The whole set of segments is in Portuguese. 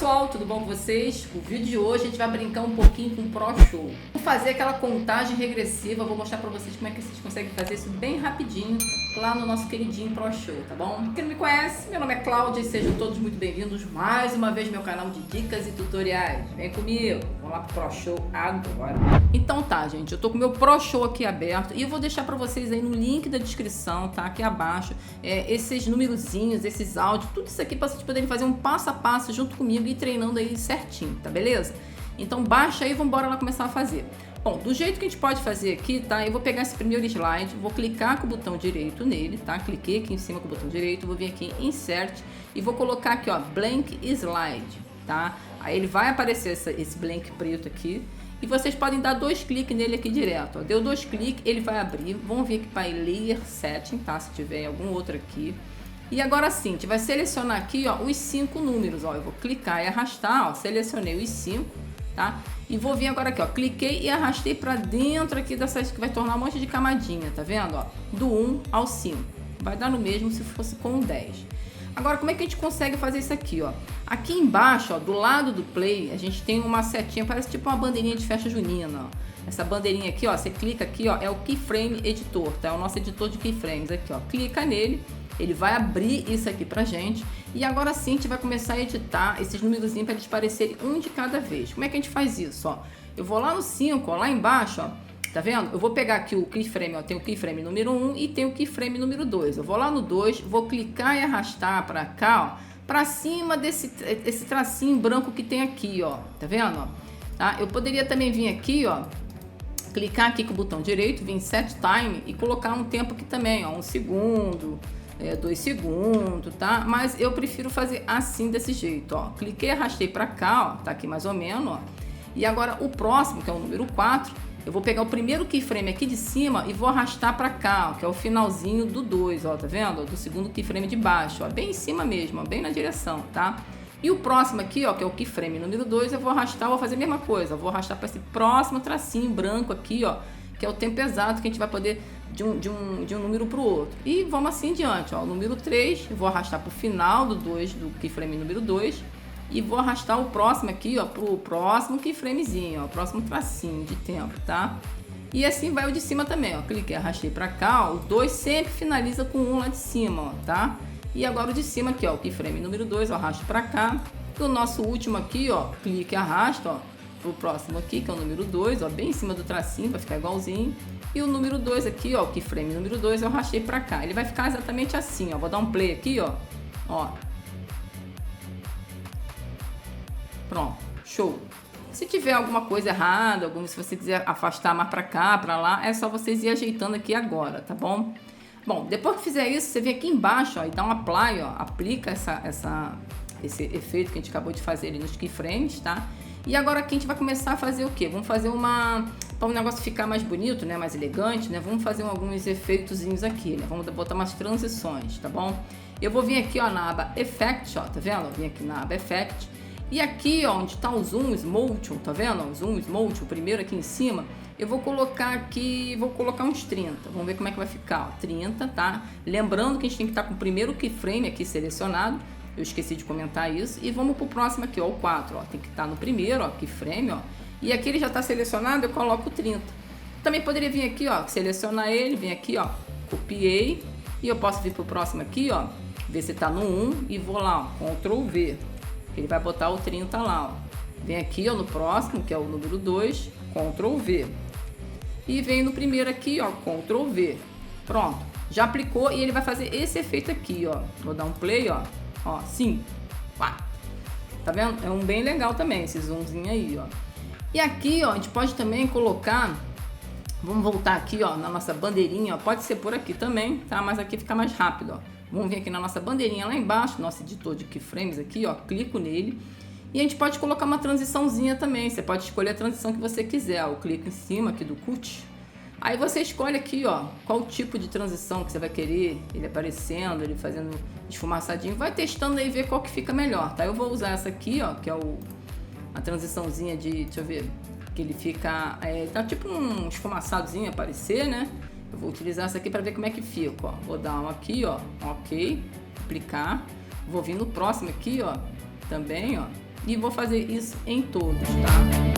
pessoal, tudo bom com vocês? O vídeo de hoje a gente vai brincar um pouquinho com o Pro Show. Vou fazer aquela contagem regressiva, vou mostrar pra vocês como é que vocês conseguem fazer isso bem rapidinho lá no nosso queridinho Pro Show, tá bom? Quem não me conhece, meu nome é Cláudia e sejam todos muito bem-vindos mais uma vez ao meu canal de dicas e tutoriais. Vem comigo, vamos lá pro Pro Show agora. Então tá, gente, eu tô com o meu Pro Show aqui aberto e eu vou deixar pra vocês aí no link da descrição, tá? Aqui abaixo, esses numerozinhos, esses áudios, tudo isso aqui pra vocês poderem fazer um passo a passo junto comigo e treinando aí certinho, tá beleza? Então baixa aí e vamos embora lá começar a fazer. Bom, do jeito que a gente pode fazer aqui, tá? Eu vou pegar esse primeiro slide, vou clicar com o botão direito nele, tá? Cliquei aqui em cima com o botão direito, vou vir aqui em Insert e vou colocar aqui, ó, Blank Slide, tá? Aí ele vai aparecer esse blank preto aqui e vocês podem dar dois cliques nele aqui direto, ó. Deu dois cliques, ele vai abrir. Vamos vir aqui para Layer Setting, tá? Se tiver algum outro aqui. E agora sim, a gente vai selecionar aqui, ó, os 5 números, ó. Eu vou clicar e arrastar, ó, selecionei os 5, tá? E vou vir agora aqui, ó, cliquei e arrastei para dentro aqui dessas que vai tornar um monte de camadinha, tá vendo, ó? Do 1 ao 5. Vai dar no mesmo se fosse com 10. Agora, como é que a gente consegue fazer isso aqui, ó? Aqui embaixo, ó, do lado do play, a gente tem uma setinha, parece tipo uma bandeirinha de festa junina, ó. Essa bandeirinha aqui, ó, você clica aqui, ó, é o Keyframe Editor, tá? É o nosso editor de keyframes aqui, ó. Clica nele. Ele vai abrir isso aqui pra gente e agora sim a gente vai começar a editar esses númerozinhos para eles parecerem um de cada vez. Como é que a gente faz isso, ó? Eu vou lá no 5, ó, lá embaixo, ó, tá vendo? Eu vou pegar aqui o keyframe, ó, tem o keyframe número 1 e tem o keyframe número 2. Eu vou lá no 2, vou clicar e arrastar pra cá, ó, pra cima desse tracinho branco que tem aqui, ó, tá vendo? Ó? Tá? Eu poderia também vir aqui, ó, clicar aqui com o botão direito, vir em Set Time e colocar um tempo aqui também, ó, 1 segundo, 2 segundos, tá? Mas eu prefiro fazer assim, desse jeito, ó. Cliquei, arrastei pra cá, ó, tá aqui mais ou menos, ó. E agora o próximo, que é o número 4, eu vou pegar o primeiro keyframe aqui de cima e vou arrastar pra cá, ó, que é o finalzinho do 2, ó, tá vendo? Do segundo keyframe de baixo, ó, bem em cima mesmo, ó, bem na direção, tá? E o próximo aqui, ó, que é o keyframe número 2, eu vou arrastar, vou fazer a mesma coisa, vou arrastar para esse próximo tracinho branco aqui, ó, que é o tempo exato que a gente vai poder de um número para o outro. E vamos assim em diante, ó. O número 3, eu vou arrastar para o final do keyframe número 2 e vou arrastar o próximo aqui, ó, para o próximo keyframezinho, ó, o próximo tracinho de tempo, tá? E assim vai o de cima também, ó. Cliquei, arrastei para cá, ó. O 2 sempre finaliza com 1 lá de cima, ó, tá? E agora o de cima aqui, ó, o keyframe número 2, eu arrasto para cá. E o nosso último aqui, ó, clique e arrasta, ó, pro próximo aqui, que é o número 2, ó, bem em cima do tracinho, para ficar igualzinho. E o número 2 aqui, ó, o keyframe número 2, eu arrastei pra cá. Ele vai ficar exatamente assim, ó. Vou dar um play aqui, ó. Ó. Pronto. Show. Se tiver alguma coisa errada, se você quiser afastar mais pra cá, pra lá, é só vocês ir ajeitando aqui agora, tá bom? Bom, depois que fizer isso, você vem aqui embaixo, ó, e dá um apply, ó. Aplica esse efeito que a gente acabou de fazer ali nos keyframes, tá? E agora aqui a gente vai começar a fazer o quê? Vamos fazer para o negócio ficar mais bonito, né? Mais elegante, né? Vamos fazer alguns efeitozinhos aqui, né? Vamos botar umas transições, tá bom? Eu vou vir aqui, ó, na aba Effect, ó, tá vendo? Eu vim aqui na aba Effect. E aqui, ó, onde tá o Zoom Motion, tá vendo? O Zoom Motion, o primeiro aqui em cima. Eu vou colocar aqui, vou colocar uns 30. Vamos ver como é que vai ficar, ó. 30, tá? Lembrando que a gente tem que estar com o primeiro keyframe aqui selecionado. Eu esqueci de comentar isso. E vamos pro próximo aqui, ó, o 4, ó. Tem que estar no primeiro, ó, keyframe, ó. E aqui ele já está selecionado, eu coloco 30. Também poderia vir aqui, ó, selecionar ele, vem aqui, ó, copiei. E eu posso vir pro próximo aqui, ó, ver se tá no 1 e vou lá, ó, Ctrl V. Ele vai botar o 30 lá, ó. Vem aqui, ó, no próximo, que é o número 2, Ctrl V. E vem no primeiro aqui, ó, Ctrl V. Pronto. Já aplicou e ele vai fazer esse efeito aqui, ó. Vou dar um play, ó. Ó, sim. Pá. Tá vendo? É um bem legal também, esse zoomzinho aí, ó. E aqui, ó, a gente pode também colocar, vamos voltar aqui, ó, na nossa bandeirinha, ó, pode ser por aqui também, tá? Mas aqui fica mais rápido, ó. Vamos vir aqui na nossa bandeirinha lá embaixo, nosso editor de keyframes aqui, ó, clico nele. E a gente pode colocar uma transiçãozinha também, você pode escolher a transição que você quiser, ó. Eu clico em cima aqui do cut. Aí você escolhe aqui, ó, qual tipo de transição que você vai querer, ele aparecendo, ele fazendo esfumaçadinho, vai testando aí e ver qual que fica melhor, tá? Eu vou usar essa aqui, ó, que é a transiçãozinha de, deixa eu ver, que ele fica, tá tipo um esfumaçadozinho aparecer, né? Eu vou utilizar essa aqui para ver como é que fica, ó. Vou dar um aqui, ó, ok, aplicar, vou vir no próximo aqui, ó, também, ó, e vou fazer isso em todos, tá?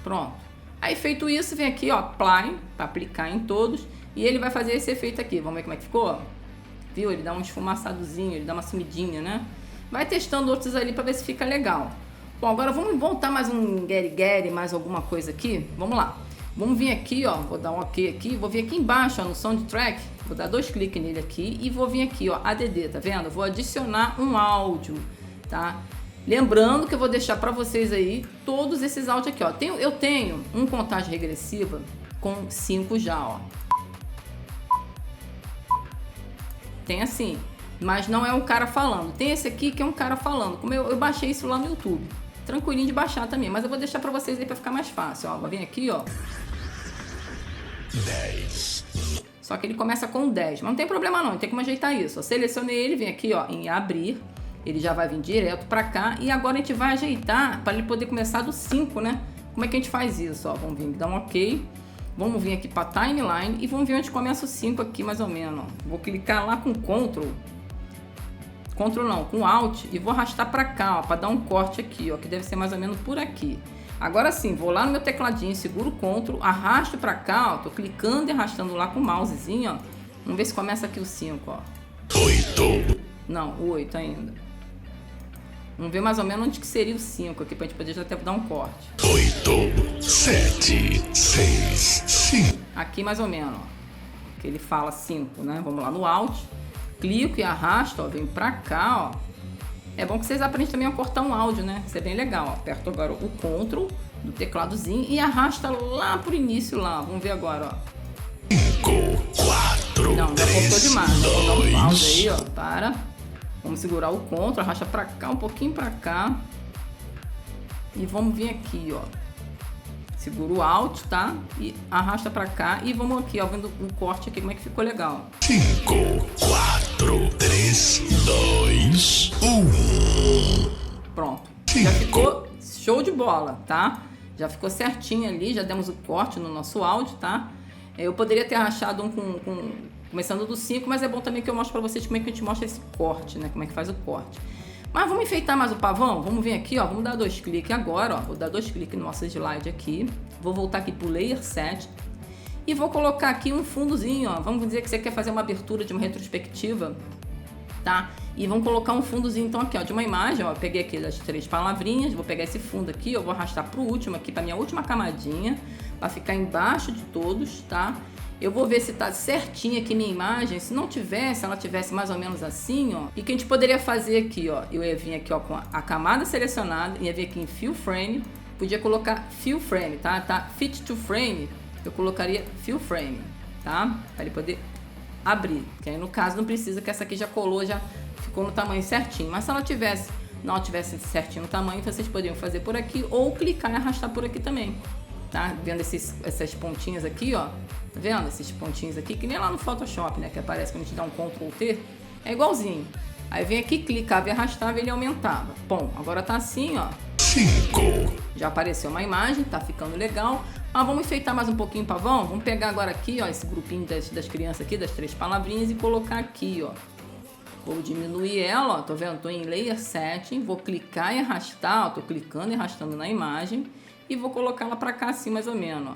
Pronto. Aí feito isso, vem aqui, ó, Apply, para aplicar em todos, e ele vai fazer esse efeito aqui. Vamos ver como é que ficou? Viu? Ele dá um esfumaçadozinho, ele dá uma sumidinha, né? Vai testando outros ali para ver se fica legal. Bom, agora vamos voltar mais um Get, mais alguma coisa aqui. Vamos lá. Vamos vir aqui, ó, vou dar um OK aqui, vou vir aqui embaixo, ó, no Soundtrack, vou dar 2 cliques nele aqui e vou vir aqui, ó, ADD, tá vendo? Vou adicionar um áudio, tá? Lembrando que eu vou deixar para vocês aí todos esses áudios aqui, ó. Eu tenho um contagem regressiva com 5 já, ó. Tem assim, mas não é um cara falando. Tem esse aqui que é um cara falando. Como eu baixei isso lá no YouTube. Tranquilinho de baixar também, mas eu vou deixar para vocês aí para ficar mais fácil, ó. Vou vir aqui, ó. 10. Só que ele começa com 10, mas não tem problema não, tem como ajeitar isso. Eu selecionei ele, vem aqui, ó, em abrir. Ele já vai vir direto pra cá e agora a gente vai ajeitar para ele poder começar do 5, né? Como é que a gente faz isso? Ó, vamos vir dar um OK. Vamos vir aqui para timeline e vamos ver onde começa o 5 aqui mais ou menos. Ó. Vou clicar lá com Ctrl não, com Alt e vou arrastar para cá, ó, para dar um corte aqui, ó, que deve ser mais ou menos por aqui. Agora sim, vou lá no meu tecladinho, seguro o Ctrl, arrasto para cá, ó, tô clicando e arrastando lá com o mousezinho, ó. Vamos ver se começa aqui o 5, ó. 8. Não, o 8 ainda. Vamos ver mais ou menos onde que seria o 5 aqui, pra gente poder já até dar um corte. 8, 7, 6, 5. Aqui mais ou menos, ó. Que ele fala 5, né? Vamos lá no Alt. Clico e arrasto, ó. Vem pra cá, ó. É bom que vocês aprendem também a cortar um áudio, né? Isso é bem legal, ó. Aperto agora o Ctrl do tecladozinho e arrasta lá pro início lá. Vamos ver agora, ó. 5, 4, não, já 3, cortou demais. Vou dar um 2. pause aí, ó. Para. Vamos segurar o Ctrl, arrasta pra cá, um pouquinho pra cá. E vamos vir aqui, ó. Segura o Alt, tá? E arrasta pra cá. E vamos aqui, ó, vendo o corte aqui, como é que ficou legal. 5, 4, 3, 2, 1. Pronto. Já ficou show de bola, tá? Já ficou certinho ali, já demos o corte no nosso áudio, tá? Eu poderia ter arrastado um começando do 5, mas é bom também que eu mostre pra vocês como é que a gente mostra esse corte, né? Como é que faz o corte. Mas vamos enfeitar mais o pavão? Vamos vir aqui, ó. Vamos dar 2 cliques agora, ó. Vou dar 2 cliques no nosso slide aqui. Vou voltar aqui pro Layer Set. E vou colocar aqui um fundozinho, ó. Vamos dizer que você quer fazer uma abertura de uma retrospectiva, tá? E vamos colocar um fundozinho, então, aqui, ó, de uma imagem, ó. Eu peguei aqui as 3 palavrinhas. Vou pegar esse fundo aqui, eu vou arrastar pro último aqui, pra minha última camadinha. Pra ficar embaixo de todos, tá? Eu vou ver se tá certinha aqui minha imagem. Se não tivesse, ela tivesse mais ou menos assim, ó. E o que a gente poderia fazer aqui, ó. Eu ia vir aqui, ó, com a camada selecionada. Ia vir aqui em Fill Frame. Podia colocar Fill Frame, tá? Fit to Frame. Eu colocaria Fill Frame, tá? Para ele poder abrir. Que aí no caso não precisa, que essa aqui já colou, já ficou no tamanho certinho. Mas se ela tivesse, não tivesse certinho no tamanho, vocês poderiam fazer por aqui. Ou clicar e arrastar por aqui também. Tá? Vendo essas pontinhas aqui, ó. Tá vendo? Esses pontinhos aqui, que nem lá no Photoshop, né? Que aparece quando a gente dá um Ctrl T. É igualzinho. Aí vem aqui, clicava e arrastava e ele aumentava. Bom, agora tá assim, ó. 5. Já apareceu uma imagem, tá ficando legal. Mas vamos enfeitar mais um pouquinho o pavão. Vamos pegar agora aqui, ó, esse grupinho das crianças aqui, das 3 palavrinhas, e colocar aqui, ó. Vou diminuir ela, ó. Tô vendo? Tô em Layer Setting. Vou clicar e arrastar, ó. Tô clicando e arrastando na imagem. E vou colocar ela pra cá assim, mais ou menos, ó.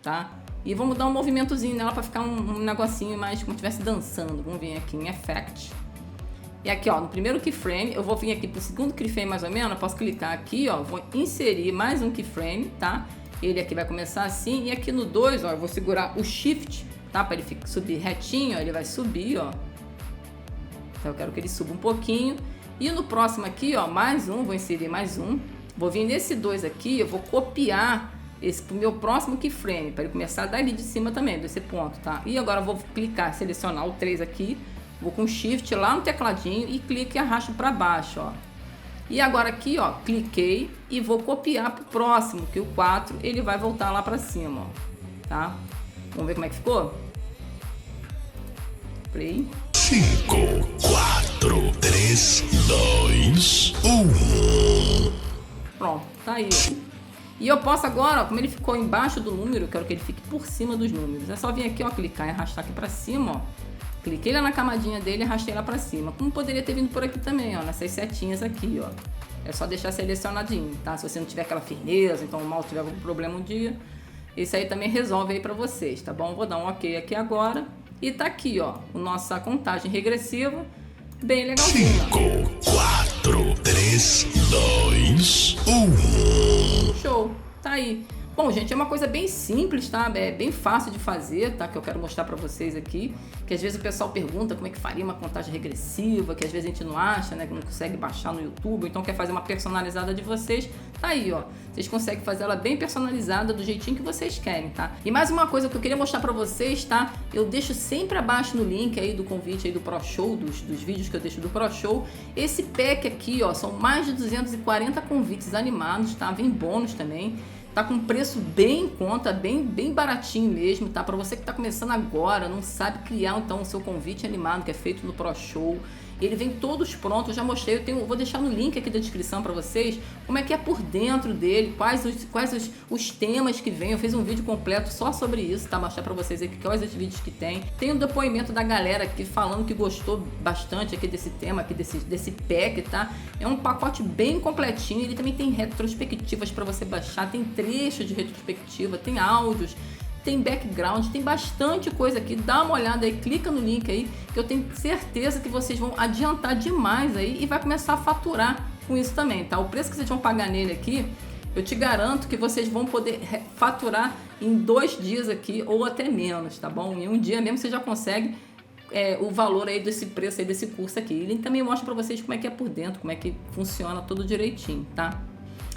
Tá? E vamos dar um movimentozinho nela pra ficar um negocinho mais como se estivesse dançando. Vamos vir aqui em Effect. E aqui, ó, no primeiro keyframe, eu vou vir aqui pro segundo keyframe mais ou menos. Eu posso clicar aqui, ó. Vou inserir mais um keyframe, tá? Ele aqui vai começar assim. E aqui no 2, ó, eu vou segurar o Shift, tá? Pra ele subir retinho, ó. Ele vai subir, ó. Então eu quero que ele suba um pouquinho. E no próximo aqui, ó, mais um. Vou inserir mais um. Vou vir nesse 2 aqui, eu vou copiar esse pro meu próximo keyframe, para ele começar dali de cima também, desse ponto, tá? E agora eu vou clicar, selecionar o 3 aqui, vou com Shift lá no tecladinho e clico e arrasto para baixo, ó. E agora aqui, ó, cliquei e vou copiar pro próximo, que o 4, ele vai voltar lá para cima, ó, tá? Vamos ver como é que ficou? Play. 5, 4, 3, 2, 1. Pronto, tá aí, ó. E eu posso agora, ó, como ele ficou embaixo do número, eu quero que ele fique por cima dos números. É só vir aqui, ó, clicar e arrastar aqui pra cima, ó. Cliquei lá na camadinha dele e arrastei lá pra cima. Como poderia ter vindo por aqui também, ó, nessas setinhas aqui, ó. É só deixar selecionadinho, tá? Se você não tiver aquela firmeza, então o mouse tiver algum problema um dia, isso aí também resolve aí pra vocês, tá bom? Vou dar um ok aqui agora. E tá aqui, ó, a nossa contagem regressiva, bem legalzinho. 5, 4, 3, 2, 1. Show, tá aí. Bom, gente, é uma coisa bem simples, tá? É bem fácil de fazer, tá? Que eu quero mostrar pra vocês aqui. Que às vezes o pessoal pergunta como é que faria uma contagem regressiva, que às vezes a gente não acha, né? Que não consegue baixar no YouTube, então quer fazer uma personalizada de vocês. Tá aí, ó. Vocês conseguem fazer ela bem personalizada do jeitinho que vocês querem, tá? E mais uma coisa que eu queria mostrar pra vocês, tá? Eu deixo sempre abaixo no link aí do convite aí do Pro Show, dos vídeos que eu deixo do Pro Show. Esse pack aqui, ó, são mais de 240 convites animados, tá? Vem bônus também. Tá com preço bem em conta, bem baratinho mesmo, tá? Para você que tá começando agora, não sabe criar então o seu convite animado que é feito no Pro Show. Ele vem todos prontos, eu já mostrei, vou deixar no link aqui da descrição para vocês como é que é por dentro dele, quais os temas que vem. Eu fiz um vídeo completo só sobre isso, tá? Mostrar para vocês aqui quais os vídeos que tem. Tem um depoimento da galera aqui falando que gostou bastante aqui desse tema, aqui desse pack, tá? É um pacote bem completinho, ele também tem retrospectivas para você baixar, tem trecho de retrospectiva, tem áudios, tem background, tem bastante coisa aqui. Dá uma olhada aí, clica no link aí, que eu tenho certeza que vocês vão adiantar demais aí e vai começar a faturar com isso também, tá? O preço que vocês vão pagar nele aqui, eu te garanto que vocês vão poder faturar em 2 dias aqui ou até menos, tá bom? Em um dia mesmo você já consegue o valor aí desse preço aí desse curso aqui. Ele também mostra pra vocês como é que é por dentro, como é que funciona tudo direitinho, tá?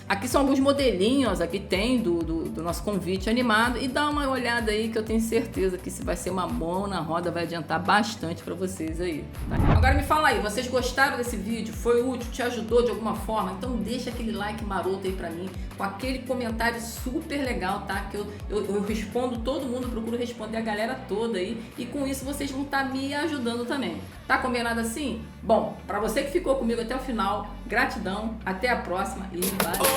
Aqui são alguns modelinhos, aqui tem do nosso convite animado, e dá uma olhada aí que eu tenho certeza que se vai ser uma mão na roda, vai adiantar bastante pra vocês aí, tá? Agora me fala aí, vocês gostaram desse vídeo? Foi útil? Te ajudou de alguma forma? Então deixa aquele like maroto aí pra mim, com aquele comentário super legal, tá? Que eu respondo todo mundo, procuro responder a galera toda aí, e com isso vocês vão estar me ajudando também. Tá combinado assim? Bom, pra você que ficou comigo até o final, gratidão, até a próxima e valeu!